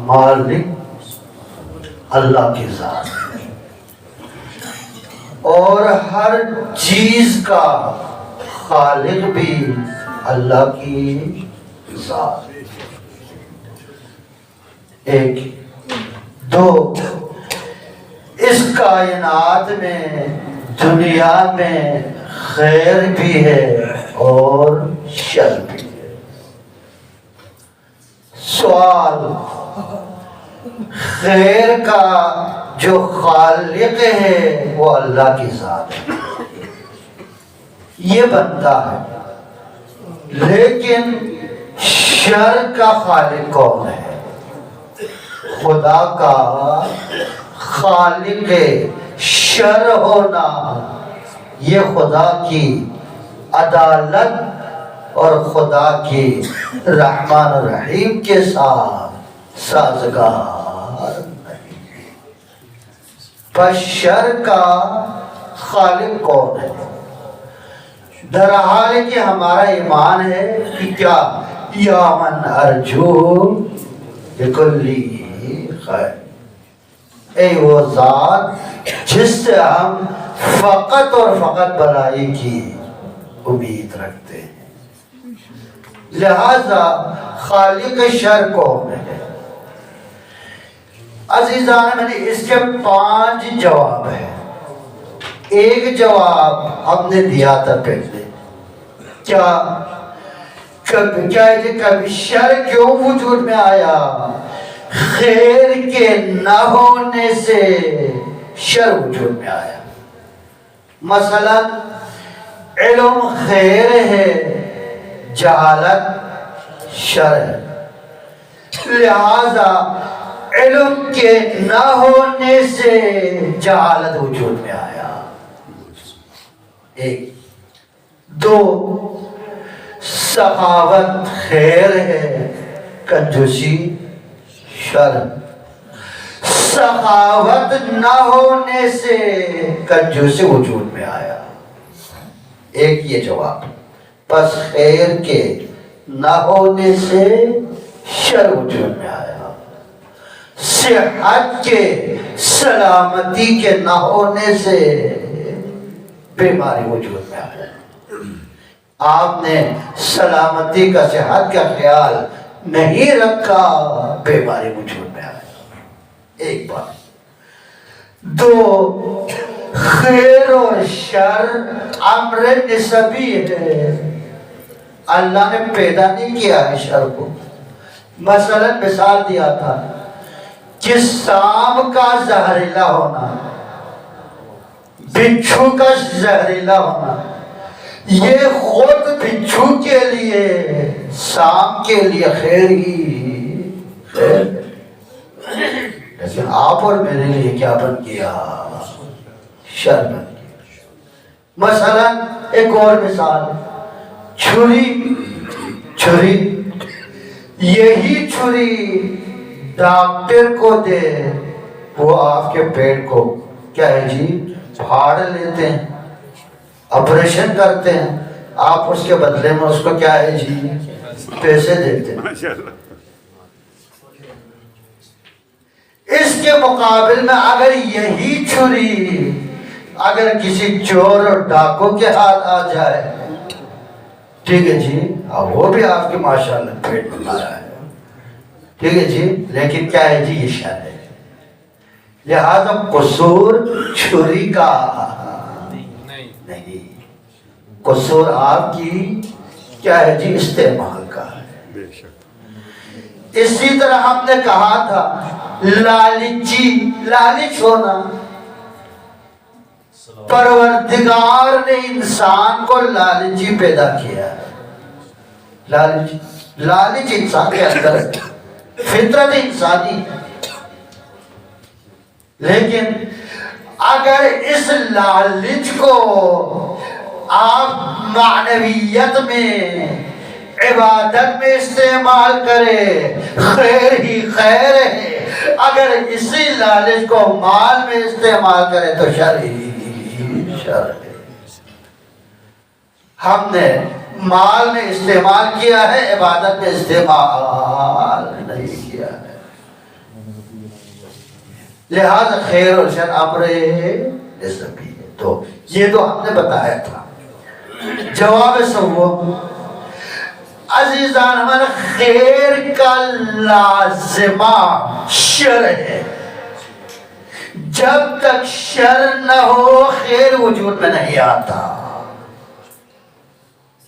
مالک اللہ کی ذات ہے، اور ہر چیز کا خالق بھی اللہ کی ذات ہے۔ ایک دو، اس کائنات میں دنیا میں خیر بھی ہے اور شر بھی ہے۔ سوال، خیر کا جو خالق ہے وہ اللہ کی ذات ہے، یہ بنتا ہے، لیکن شر کا خالق کون ہے؟ خدا کا خالق شر ہونا یہ خدا کی عدالت اور خدا کی رحمان الرحیم کے ساتھ سازگار نہیں۔ پس شر کا خالق کون ہے؟ درحال کہ ہمارا ایمان ہے کہ کیا یا من ارجو بکلی خیر، اے وہ ذات جس سے ہم فقط اور فقط بھلائی کی امید رکھتے ہیں۔ لہذا خالق شر کون ہے؟ عزیزان میں نے اس کے 5 جواب ہیں۔ ایک جواب ہم نے دیا تھا پہلے، کیا کبھی شر کیوں وجود میں آیا؟ خیر کے نہ ہونے سے شر وجود میں آیا۔ مثلا علم خیر ہے، جہالت شر ہے، لہذا علم کے نہ ہونے سے جہالت وجود میں آیا۔ ایک دو، سخاوت خیر ہے، کنجوسی شر، سخاوت نہ ہونے سے کنجوسی وجود میں آیا۔ ایک یہ جواب، پس خیر کے نہ ہونے سے شر وجود میں آیا، صحت کے سلامتی کے نہ ہونے سے بیماری وجود میں آیا۔ آپ نے سلامتی کا صحت کا خیال نہیں رکھا، بیماری وجود میں آیا۔ ایک بات۔ دو، خیر اور شر امر نسبی ہے، اللہ نے پیدا نہیں کیا ہے شر کو۔ مثلا مثال دیا تھا کہ سانپ کا زہریلا ہونا، بچھو کا زہریلا ہونا، یہ خود بچھو کے لیے سانپ کے لیے خیر ہی خیر، لیکن آپ اور میرے لیے کیا بن گیا؟ شر بن گیا۔ مثلا ایک اور مثال، چھری، یہی چھری ڈاکٹر کو دے، وہ آپ کے پیٹ کو کیا ہے جی پھاڑ لیتے ہیں، آپریشن کرتے ہیں، آپ اس کے بدلے میں اس کو کیا ہے جی پیسے دیتے ہیں۔ اس کے مقابل میں اگر یہی چھری اگر کسی چور اور ڈاکو کے ہاتھ آ جائے، ٹھیک ہے جی، اب وہ بھی آپ کے ماشاءاللہ پیٹ بنا رہا ہے، ٹھیک ہے جی، لیکن کیا ہے جی یہ شر ہے۔ لہذا قصور چھری کا نہیں، قصور آپ کی کیا ہے جی استعمال کا ہے۔ اسی طرح ہم نے کہا تھا لالچ ہونا، پروردگار نے انسان کو لالچی پیدا کیا ہے۔ لالچ انسان کے اندر ہے، فطرت انسانی ہے، لیکن اگر اس لالچ کو آپ معنویت میں عبادت میں استعمال کرے، خیر ہی خیر ہے، اگر اسی لالچ کو مال میں استعمال کرے تو شر ہی شر ہے۔ ہم نے مال میں استعمال کیا ہے، عبادت میں استعمال نہیں کیا ہے۔ لہذا خیر اور شر امر نسبی ہے. تو یہ تو ہم نے بتایا تھا. جواب سوم عزیزان ہمارا خیر کا لازمہ شر ہے. جب تک شر نہ ہو خیر وجود میں نہیں آتا.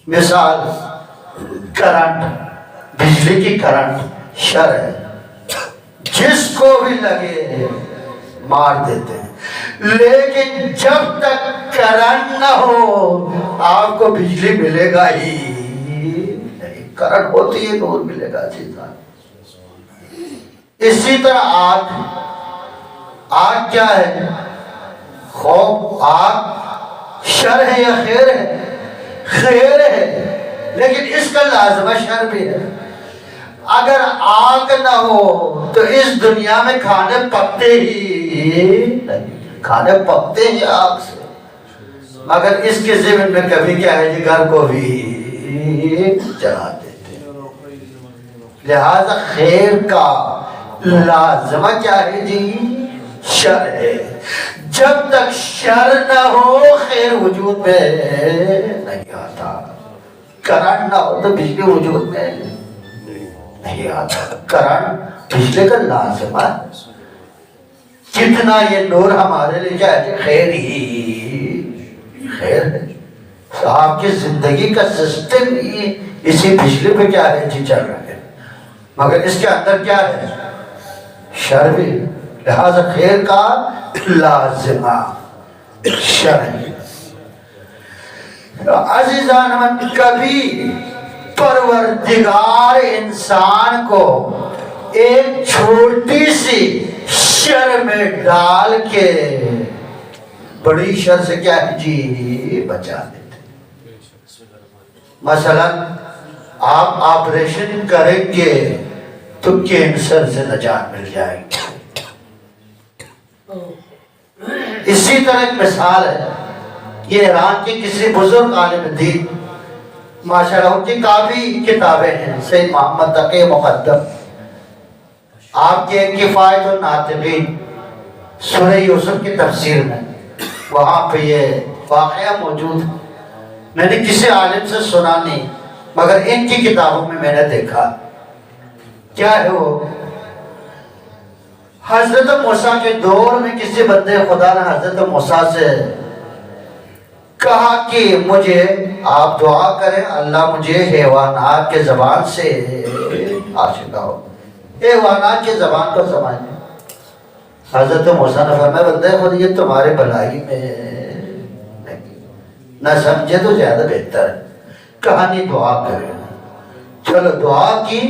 مثال کرنٹ، بجلی کی کرنٹ شر ہے، جس کو بھی لگے مار دیتے ہیں. لیکن جب تک کرنٹ نہ ہو آپ کو بجلی ملے گا ہی نہیں. کرنٹ ہوتی ہے نور ملے گا. اسی طرح آگ کیا ہے؟ خوف. آگ شر ہے یا خیر ہے؟ خیر ہے، لیکن اس کا لازمہ شر بھی ہے. اگر آگ نہ ہو تو اس دنیا میں کھانے پکتے ہی نہیں. کھانے پکتے ہی آگ سے، مگر اس کے ذمن میں کبھی کیا ہے جی گھر کو بھی جلا دیتے. لہذا خیر کا لازمہ کیا ہے جی؟ شر ہے. جب تک شر نہ ہو خیر وجود میں نہیں آتا. کرنٹ نہ ہو تو بجلی وجود میں نہیں آتا. کرنٹ بجلی کا لازمہ ہے. کتنا یہ نور ہمارے لیے کیا ہے؟ خیر ہی خیر ہے. آپ کی زندگی کا سسٹم ہی اسی بجلی پہ کیا ہے جی چل رہا ہے، مگر اس کے اندر کیا ہے؟ شر بھی. لہذا خیر کا لازمہ شر ہے. عزیزان من، کبھی پروردگار انسان کو ایک چھوٹی سی شر میں ڈال کے بڑی شر سے کیا ہے جی بچا دیتے. مثلا آپ آپریشن کریں گے تو کینسر سے نجات مل جائے گی. اسی طرح ایک مثال ہے، یہ ایران کے کسی بزرگ عالم دین، ماشاءاللہ ان کی کافی کتابیں ہیں. سید محمد تقی مقدم، آپ کے کفایت الناطقین سورہ یوسف کی تفسیر میں وہاں پہ یہ واقعہ موجود ہے. میں نے کسی عالم سے سنا نہیں، مگر ان کی کتابوں میں نے دیکھا. کیا ہے وہ؟ حضرت موسیٰ کے دور میں کسی بندے خدا نے حضرت موسیٰ سے کہا کہ مجھے آپ دعا کریں اللہ مجھے حیوانات کے زبان سے آشنا ہو. حیوانات کے زبان کو سمجھیں. حضرت موسیٰ نے فرمایا بندے خود یہ تمہارے بھلائی میں نہیں، نہ سمجھے تو زیادہ بہتر ہے. کہانی دعا کریں. چلو دعا کی.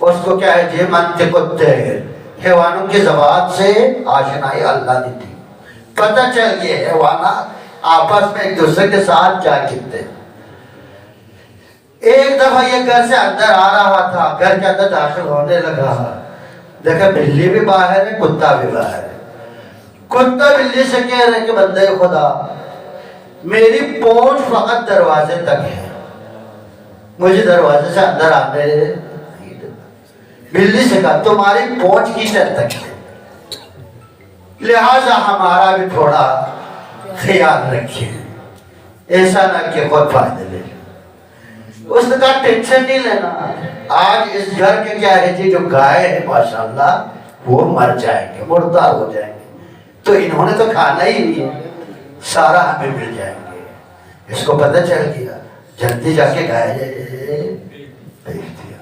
اس کو کیا ہے جی منطق الطیر، حیوانوں کی زبان سے آشنائی اللہ نے دی. پتہ چل گیا حیوانات آپس میں ایک دوسرے کے ساتھ کیا کرتے. ایک دفعہ یہ گھر سے اندر آ رہا تھا، گھر کے اندر داخل ہونے لگا. دیکھا بلی بھی باہر ہے، کتا بھی باہر ہے. کتا بلی سے کہہ رہے کہ بندے خدا میری پونچھ فقط دروازے تک ہے، مجھے دروازے سے اندر آنے نہیں دیتا. بلی سے کہا تمہاری پونچھ کدھر تک ہے، لہذا ہمارا بھی تھوڑا خیال رکھیے، ایسا نہ کہ خود فائدے لے. اس نے کہا ٹینشن نہیں لینا، آج اس گھر کے کیا ہے جی جو گائے ہیں ماشاءاللہ وہ مر جائیں گے، مردار ہو جائیں گے، تو انہوں نے تو کھانا ہی نہیں ہے، سارا ہمیں مل جائیں گے. اس کو پتہ چل گیا، جلدی جا کے گائے بھیج دیا.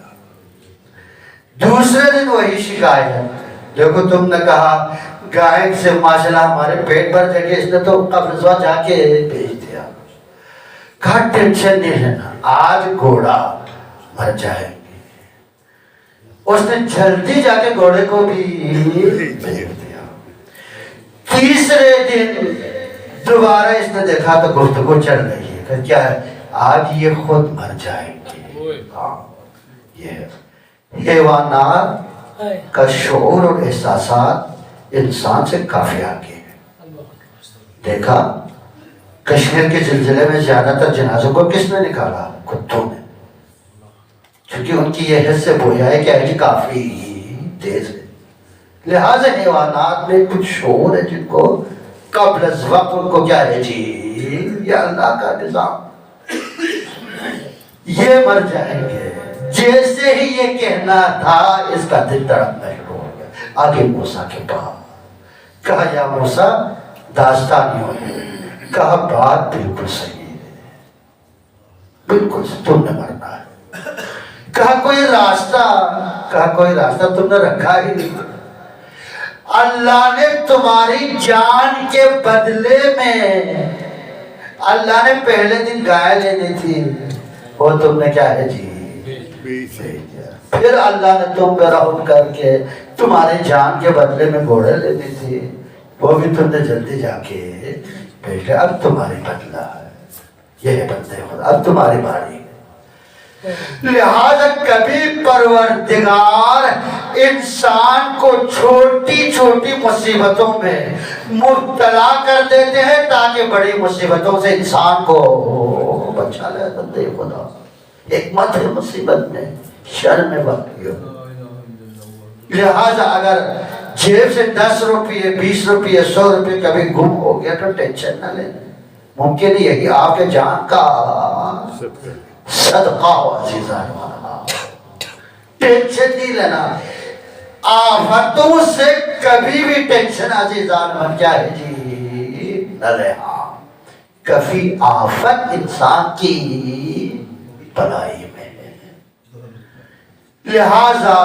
دوسرے دن وہی شکایت، دیکھو تم نے کہا گائے سے ماشاءاللہ ہمارے پیٹ بھر جائے گے، اس نے تو قبضہ جا کے بھیج دیا. کہا ٹینشن نہیں لینا، آج گھوڑا مر جائے گی. اس نے جلدی جا کے گھوڑے کو بھی بھیج دیا. تیسرے دن دوبارہ اس نے دیکھا تو گفتگو چل رہی ہے کہ کیا ہے آج یہ خود مر جائیں گے. ہاں یہ حیوانات کا شعور اور احساسات انسان سے کافی آگے ہے. دیکھا کشمیر کے زلزلے میں زیادہ تر جنازوں کو کس نے نکالا؟ کتوں نے، کیونکہ ان کی یہ حس سے بویا ہے کہ کافی تیز ہے. لہذا حیوانات میں کچھ شعور ہے جن کو قبل از وقت ان کو کیا ہے جی یہ اللہ کا نظام، یہ مر جائیں گے۔ جیسے ہی یہ کہنا تھا اس کا دل تڑپنا شروع ہو گیا۔ آگے موسیٰ کے پاس کہا یا موسیٰ داستانی ہو گئی، کہا بات بالکل صحیح ہے، بالکل تم نے مرنا ہے۔ کہا کوئی راستہ، کہا کوئی راستہ تم نے رکھا ہی نہیں۔ اللہ نے تمہاری جان کے بدلے میں اللہ نے پہلے دن گائے لینی تھی، وہ تم نے کیا ہے جی پھر اللہ نے تم پہ رحم کر کے تمہاری جان کے بدلے میں گھوڑے لینی تھی، وہ بھی تم نے جلدی جا کے بھیج لیا۔ اب تمہاری بدلہ ہے، یہ بندے خدا اب تمہاری باری ہے۔ لہذا کبھی پروردگار انسان کو چھوٹی چھوٹی مصیبتوں میں مبتلا کر دیتے ہیں تاکہ بڑی مصیبتوں سے انسان کو بچا لے بندے خدا۔ حکمت ہے مصیبت میں، شر میں واقع ہو۔ لہذا اگر جیب سے 10 روپے 20 روپے 100 روپے کبھی گم ہو گیا تو ٹینشن نہ لینا، ممکن یہی آپ کے جان کا صدقہ ہو عزیزان، ٹینشن نہیں لینا۔ آفتوں سے کبھی بھی ٹینشن عزیزان من کیا ہے جی نہ لینا، کبھی آفت انسان کی بلائی میں ہے۔ لہذا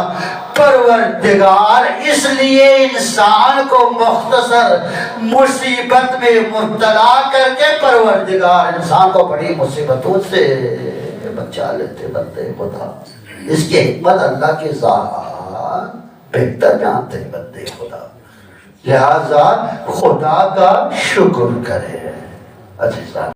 پروردگار اس لیے انسان کو مختصر مصیبت میں مبتلا کر کے پروردگار انسان کو بڑی مصیبتوں سے بچا لیتے بندے خدا۔ اس کی حکمت اللہ کے ذات بہتر جانتے بندے خدا، لہذا خدا کا شکر کرے عزیزان۔